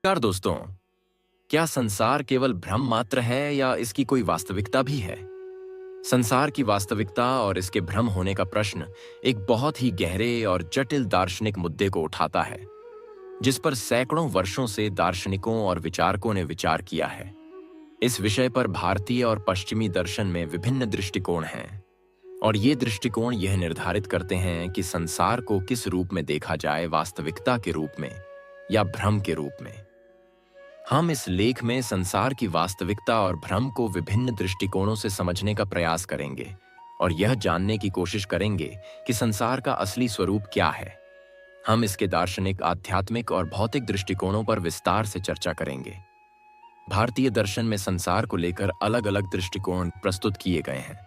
नमस्कार दोस्तों। क्या संसार केवल भ्रम मात्र है या इसकी कोई वास्तविकता भी है? संसार की वास्तविकता और इसके भ्रम होने का प्रश्न एक बहुत ही गहरे और जटिल दार्शनिक मुद्दे को उठाता है, जिस पर सैकड़ों वर्षों से दार्शनिकों और विचारकों ने विचार किया है। इस विषय पर भारतीय और पश्चिमी दर्शन में विभिन्न दृष्टिकोण हैं, और ये दृष्टिकोण यह निर्धारित करते हैं कि संसार को किस रूप में देखा जाए, वास्तविकता के रूप में या भ्रम के रूप में। हम इस लेख में संसार की वास्तविकता और भ्रम को विभिन्न दृष्टिकोणों से समझने का प्रयास करेंगे और यह जानने की कोशिश करेंगे कि संसार का असली स्वरूप क्या है। हम इसके दार्शनिक, आध्यात्मिक और भौतिक दृष्टिकोणों पर विस्तार से चर्चा करेंगे। भारतीय दर्शन में संसार को लेकर अलग अलग दृष्टिकोण प्रस्तुत किए गए हैं।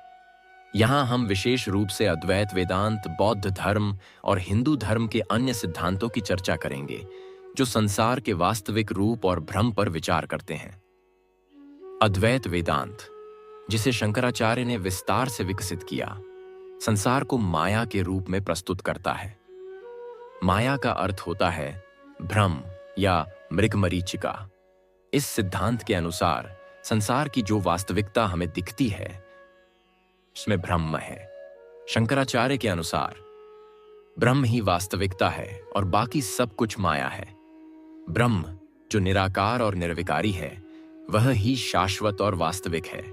यहाँ हम विशेष रूप से अद्वैत वेदांत, बौद्ध धर्म और हिंदू धर्म के अन्य सिद्धांतों की चर्चा करेंगे, जो संसार के वास्तविक रूप और भ्रम पर विचार करते हैं। अद्वैत वेदांत, जिसे शंकराचार्य ने विस्तार से विकसित किया, संसार को माया के रूप में प्रस्तुत करता है। माया का अर्थ होता है भ्रम या मृगमरीचिका। इस सिद्धांत के अनुसार संसार की जो वास्तविकता हमें दिखती है, उसमें ब्रह्म है। शंकराचार्य के अनुसार ब्रह्म ही वास्तविकता है और बाकी सब कुछ माया है। ब्रह्म, जो निराकार और निर्विकारी है, वह ही शाश्वत और वास्तविक है।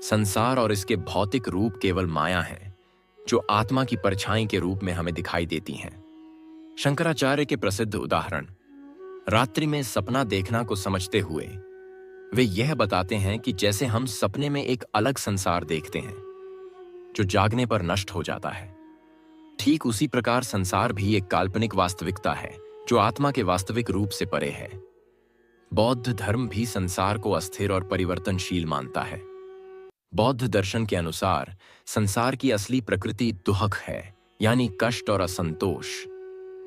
संसार और इसके भौतिक रूप केवल माया है, जो आत्मा की परछाई के रूप में हमें दिखाई देती हैं। शंकराचार्य के प्रसिद्ध उदाहरण रात्रि में सपना देखना को समझते हुए वे यह बताते हैं कि जैसे हम सपने में एक अलग संसार देखते हैं, जो जागने पर नष्ट हो जाता है, ठीक उसी प्रकार संसार भी एक काल्पनिक वास्तविकता है, जो आत्मा के वास्तविक रूप से परे है। बौद्ध धर्म भी संसार को अस्थिर और परिवर्तनशील मानता है। बौद्ध दर्शन के अनुसार संसार की असली प्रकृति दुख है, यानी कष्ट और असंतोष।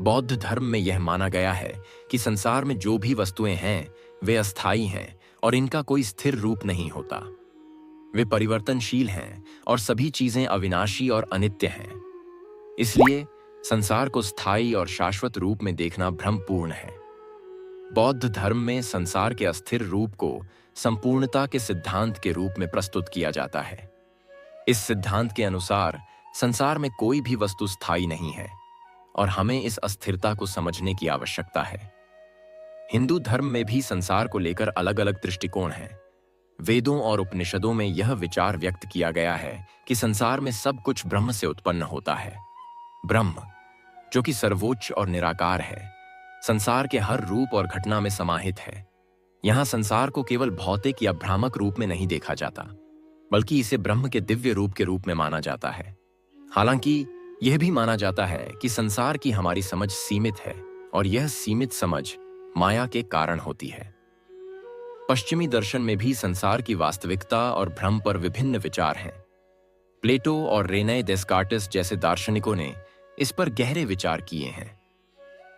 बौद्ध धर्म में यह माना गया है कि संसार में जो भी वस्तुएं हैं, वे अस्थायी हैं और इनका कोई स्थिर रूप नहीं होता। वे परिवर्तनशील हैं और सभी चीजें अविनाशी और अनित्य हैं। इसलिए संसार को स्थायी और शाश्वत रूप में देखना भ्रमपूर्ण है। बौद्ध धर्म में संसार के अस्थिर रूप को संपूर्णता के सिद्धांत के रूप में प्रस्तुत किया जाता है। इस सिद्धांत के अनुसार संसार में कोई भी वस्तु स्थायी नहीं है और हमें इस अस्थिरता को समझने की आवश्यकता है। हिंदू धर्म में भी संसार को लेकर अलग अलग दृष्टिकोण हैं। वेदों और उपनिषदों में यह विचार व्यक्त किया गया है कि संसार में सब कुछ ब्रह्म से उत्पन्न होता है। ब्रह्म, जो कि सर्वोच्च और निराकार है, संसार के हर रूप और घटना में समाहित है। यहां संसार को केवल भौतिक या भ्रामक रूप में नहीं देखा जाता, बल्कि इसे ब्रह्म के दिव्य रूप के रूप में माना जाता है। हालांकि यह भी माना जाता है कि संसार की हमारी समझ सीमित है और यह सीमित समझ माया के कारण होती है। पश्चिमी दर्शन में भी संसार की वास्तविकता और भ्रम पर विभिन्न विचार हैं। प्लेटो और रेने डेस्कार्टिस जैसे दार्शनिकों ने इस पर गहरे विचार किए हैं।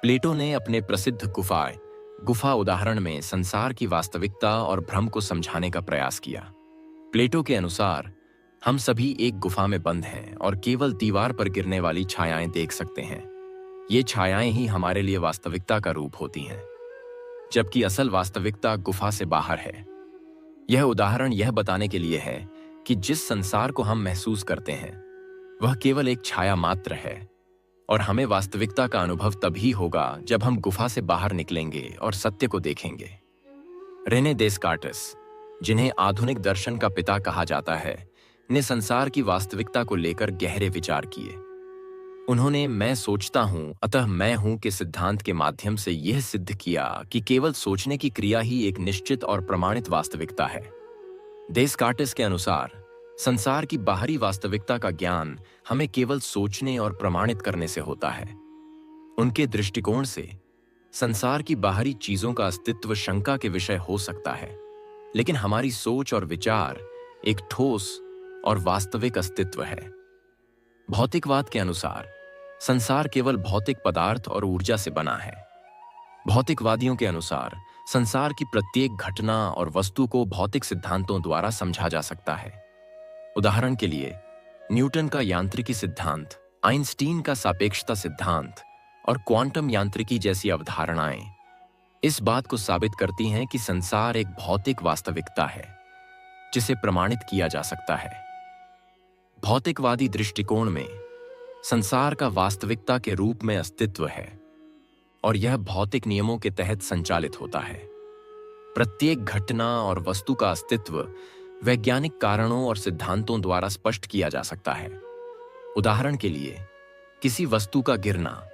प्लेटो ने अपने प्रसिद्ध गुफा उदाहरण में संसार की वास्तविकता और भ्रम को समझाने का प्रयास किया। प्लेटो के अनुसार हम सभी एक गुफा में बंद हैं और केवल दीवार पर गिरने वाली छायाएं देख सकते हैं। ये छायाएं ही हमारे लिए वास्तविकता का रूप होती हैं, जबकि असल वास्तविकता गुफा से बाहर है। यह उदाहरण यह बताने के लिए है कि जिस संसार को हम महसूस करते हैं, वह केवल एक छाया मात्र है और हमें वास्तविकता का अनुभव तभी होगा जब हम गुफा से बाहर निकलेंगे और सत्य को देखेंगे। रेने डेस्कार्टिस, जिन्हें आधुनिक दर्शन का पिता कहा जाता है, ने संसार की वास्तविकता को लेकर गहरे विचार किए। उन्होंने मैं सोचता हूं अतः मैं हूं के सिद्धांत के माध्यम से यह सिद्ध किया कि केवल सोचने की क्रिया ही एक निश्चित और प्रमाणित वास्तविकता है। डेस्कार्टिस के अनुसार संसार की बाहरी वास्तविकता का ज्ञान हमें केवल सोचने और प्रमाणित करने से होता है। उनके दृष्टिकोण से संसार की बाहरी चीजों का अस्तित्व शंका के विषय हो सकता है, लेकिन हमारी सोच और विचार एक ठोस और वास्तविक अस्तित्व है। भौतिकवाद के अनुसार संसार केवल भौतिक पदार्थ और ऊर्जा से बना है। भौतिकवादियों के अनुसार संसार की प्रत्येक घटना और वस्तु को भौतिक सिद्धांतों द्वारा समझा जा सकता है। उदाहरण के लिए न्यूटन का यांत्रिकी सिद्धांत, आइंस्टीन का सापेक्षता सिद्धांत और क्वांटम यांत्रिकी जैसी अवधारणाएं इस बात को साबित करती हैं कि संसार एक भौतिक वास्तविकता है जिसे प्रमाणित किया जा सकता है। भौतिकवादी दृष्टिकोण में संसार का वास्तविकता के रूप में अस्तित्व है और यह भौतिक नियमों के तहत संचालित होता है। प्रत्येक घटना और वस्तु का अस्तित्व वैज्ञानिक कारणों और सिद्धांतों द्वारा स्पष्ट किया जा सकता है। उदाहरण के लिए, किसी वस्तु का गिरना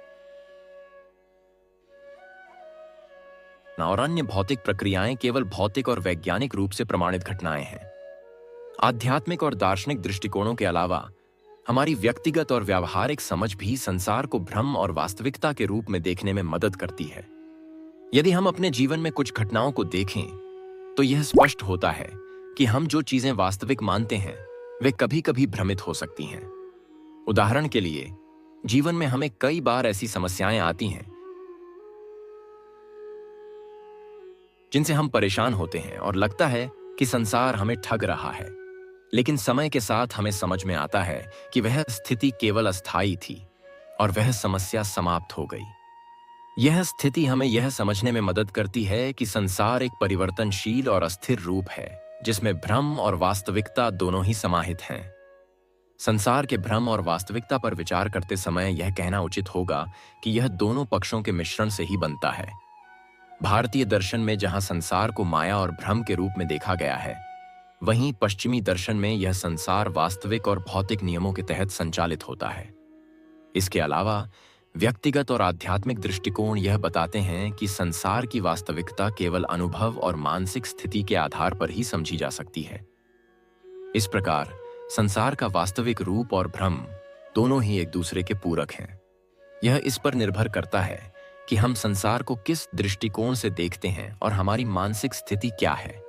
और अन्य भौतिक प्रक्रियाएं केवल भौतिक और वैज्ञानिक रूप से प्रमाणित घटनाएं हैं। आध्यात्मिक और दार्शनिक दृष्टिकोणों के अलावा हमारी व्यक्तिगत और व्यावहारिक समझ भी संसार को भ्रम और वास्तविकता के रूप में देखने में मदद करती है। यदि हम अपने जीवन में कुछ घटनाओं को देखें तो यह स्पष्ट होता है कि हम जो चीजें वास्तविक मानते हैं वे कभी कभी भ्रमित हो सकती हैं। उदाहरण के लिए, जीवन में हमें कई बार ऐसी समस्याएं आती हैं जिनसे हम परेशान होते हैं और लगता है कि संसार हमें ठग रहा है। लेकिन समय के साथ हमें समझ में आता है कि वह स्थिति केवल अस्थायी थी और वह समस्या समाप्त हो गई। यह स्थिति हमें यह समझने में मदद करती है कि संसार एक परिवर्तनशील और अस्थिर रूप है जिसमें भ्रम और वास्तविकता दोनों ही समाहित हैं। संसार के भ्रम और वास्तविकता पर विचार करते समय यह कहना उचित होगा कि यह दोनों पक्षों के मिश्रण से ही बनता है। भारतीय दर्शन में जहां संसार को माया और भ्रम के रूप में देखा गया है, वहीं पश्चिमी दर्शन में यह संसार वास्तविक और भौतिक नियमों के तहत संचालित होता है। इसके अलावा व्यक्तिगत और आध्यात्मिक दृष्टिकोण यह बताते हैं कि संसार की वास्तविकता केवल अनुभव और मानसिक स्थिति के आधार पर ही समझी जा सकती है। इस प्रकार संसार का वास्तविक रूप और भ्रम दोनों ही एक दूसरे के पूरक हैं। यह इस पर निर्भर करता है कि हम संसार को किस दृष्टिकोण से देखते हैं और हमारी मानसिक स्थिति क्या है।